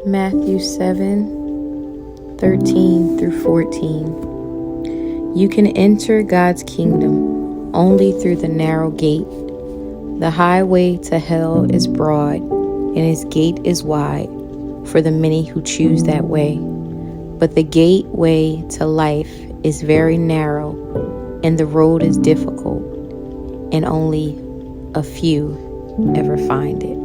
Matthew 7:13 through 14. You can enter God's kingdom only through the narrow gate. The highway to hell is broad, and its gate is wide for the many who choose that way. But the gateway to life is very narrow, and the road is difficult, and only a few ever find it.